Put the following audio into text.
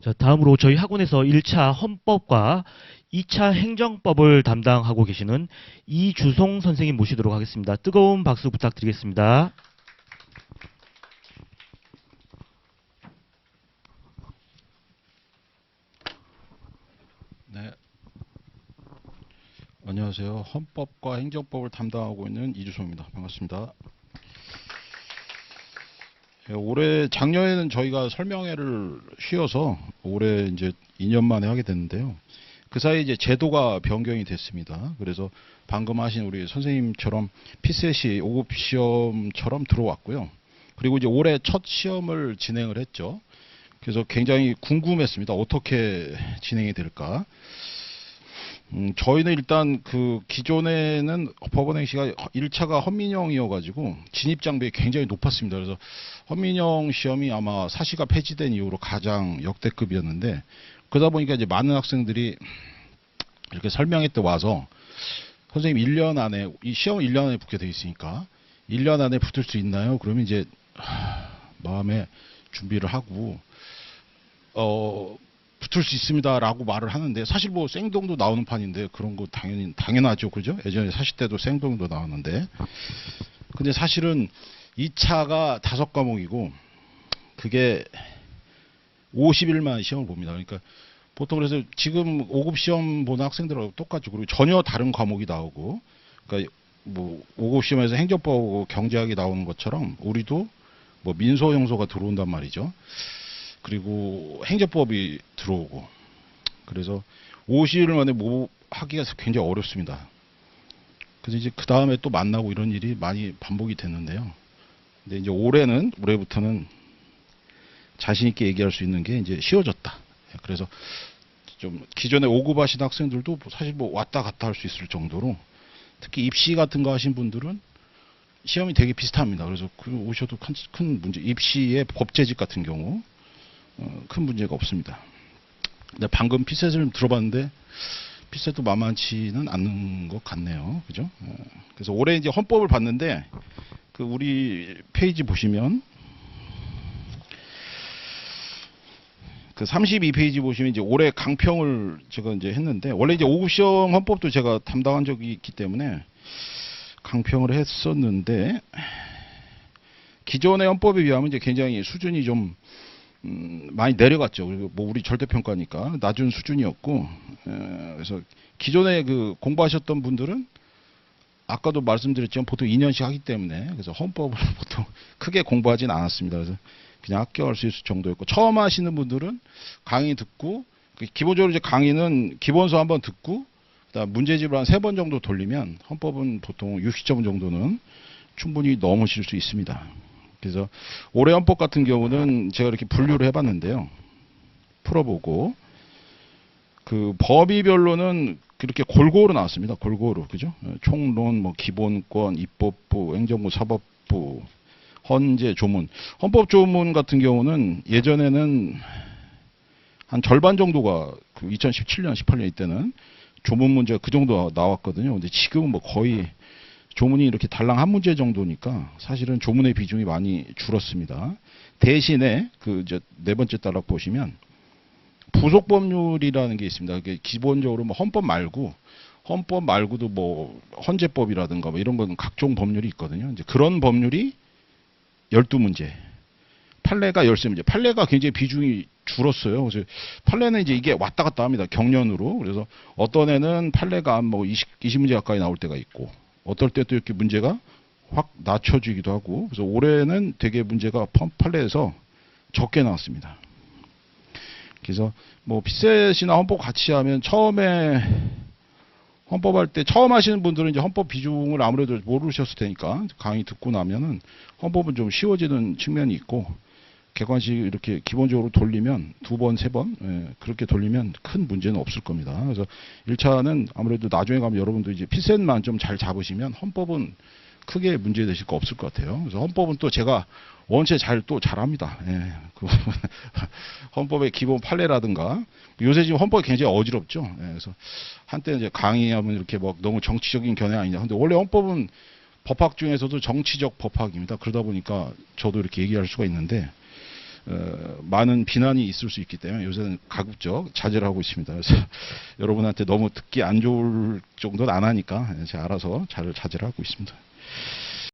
자, 다음으로 저희 학원에서 1차 헌법과 2차 행정법을 담당하고 계시는 이주송 선생님 모시도록 하겠습니다. 뜨거운 박수 부탁드리겠습니다. 네, 안녕하세요. 헌법과 행정법을 담당하고 있는 이주송입니다. 반갑습니다. 올해 작년에는 저희가 설명회를 쉬어서 올해 이제 2년 만에 하게 됐는데요. 그 사이에 이제 제도가 변경이 됐습니다. 그래서 방금 하신 우리 선생님처럼 피셋이 5급 시험처럼 들어왔고요. 그리고 이제 올해 첫 시험을 진행을 했죠. 그래서 굉장히 궁금했습니다. 어떻게 진행이 될까? 저희는 일단 그 기존에는 법원행시가 1차가 헌민형이어가지고 진입장벽이 굉장히 높았습니다. 그래서 헌민형 시험이 아마 사시가 폐지된 이후로 가장 역대급이었는데, 그러다 보니까 이제 많은 학생들이 이렇게 설명회 때 와서 선생님 1년 안에, 이 시험 1년 안에 붙게 돼 있으니까 1년 안에 붙을 수 있나요? 그러면 이제 마음에 준비를 하고 붙을 수 있습니다 라고 말을 하는데, 사실 뭐 생동도 나오는 판인데 그런 거 당연하죠. 그죠? 예전에 사실 때도 생동도 나왔는데, 근데 사실은 2차가 5과목이고 그게 50일만 시험을 봅니다. 그러니까 보통 그래서 지금 5급 시험 보는 학생들하고 똑같죠. 그리고 전혀 다른 과목이 나오고, 그러니까 뭐 5급 시험에서 행정법하고 경제학이 나오는 것처럼 우리도 뭐 민소 형소가 들어온단 말이죠. 그리고 행정법이 들어오고, 그래서 50일 만에 뭐 하기가 굉장히 어렵습니다. 그래서 이제 그 다음에 또 만나고 이런 일이 많이 반복이 됐는데요. 근데 이제 올해부터는 자신 있게 얘기할 수 있는 게 이제 쉬워졌다. 그래서 좀 기존에 5급 하신 학생들도 사실 뭐 왔다 갔다 할 수 있을 정도로, 특히 입시 같은 거 하신 분들은 시험이 되게 비슷합니다. 그래서 오셔도 큰 문제, 입시의 법제집 같은 경우 큰 문제가 없습니다. 근데 방금 피셋을 들어봤는데 피셋도 만만치는 않는 것 같네요. 그죠? 그래서 올해 이제 헌법을 봤는데, 그 우리 페이지 보시면 그 32페이지 보시면 이제 올해 강평을 제가 이제 했는데, 원래 이제 5급 시험 헌법도 제가 담당한 적이 있기 때문에 강평을 했었는데, 기존의 헌법에 비하면 이제 굉장히 수준이 좀 많이 내려갔죠. 그리고 뭐 우리 절대평가니까 낮은 수준이었고, 그래서 기존에 그 공부하셨던 분들은 아까도 말씀드렸지만 보통 2년씩 하기 때문에, 그래서 헌법을 보통 크게 공부하진 않았습니다. 그래서 그냥 합격할 수 있을 정도였고, 처음 하시는 분들은 강의 듣고, 기본적으로 이제 강의는 기본서 한번 듣고 그다음 문제집을 한 3번 정도 돌리면 헌법은 보통 60점 정도는 충분히 넘으실 수 있습니다. 그래서 올해 헌법 같은 경우는 제가 이렇게 분류를 해봤는데요. 풀어보고 그 범위별로는 그렇게 골고루 나왔습니다. 골고루, 그죠? 총론, 뭐 기본권, 입법부, 행정부, 사법부, 헌재, 조문. 헌법 조문 같은 경우는 예전에는 한 절반 정도가 그 2017년, 18년 이때는 조문 문제가 그 정도 나왔거든요. 근데 지금은 뭐 거의 조문이 이렇게 달랑 한 문제 정도니까 사실은 조문의 비중이 많이 줄었습니다. 대신에 그 이제 4번째 단락 보시면 부속 법률이라는 게 있습니다. 그게 기본적으로 뭐 헌법 말고도 뭐 헌재법이라든가 뭐 이런 건 각종 법률이 있거든요. 이제 그런 법률이 12문제, 판례가 13문제. 판례가 굉장히 비중이 줄었어요. 그래서 판례는 이제 이게 왔다 갔다 합니다. 경련으로. 그래서 어떤 애는 판례가 뭐 20문제 가까이 나올 때가 있고, 어떨 때 또 이렇게 문제가 확 낮춰지기도 하고, 그래서 올해는 되게 문제가 판례에서 적게 나왔습니다. 그래서 뭐 피셋이나 헌법 같이 하면 처음에 헌법할 때 처음 하시는 분들은 이제 헌법 비중을 아무래도 모르셨을 테니까 강의 듣고 나면은 헌법은 좀 쉬워지는 측면이 있고, 객관식 이렇게 기본적으로 돌리면 2번, 3번 그렇게 돌리면 큰 문제는 없을 겁니다. 그래서 1차는 아무래도 나중에 가면 여러분도 이제 피셋만 좀 잘 잡으시면 헌법은 크게 문제 되실 거 없을 것 같아요. 그래서 헌법은 또 제가 원체 잘합니다. 예, 그 헌법의 기본 판례라든가, 요새 지금 헌법이 굉장히 어지럽죠. 예, 그래서 한때 이제 강의하면 이렇게 막 너무 정치적인 견해 아니냐. 근데 원래 헌법은 법학 중에서도 정치적 법학입니다. 그러다 보니까 저도 이렇게 얘기할 수가 있는데, 많은 비난이 있을 수 있기 때문에 요새는 가급적 자제를 하고 있습니다. 그래서 여러분한테 너무 듣기 안 좋을 정도는 안 하니까 제가 알아서 잘 자제를 하고 있습니다.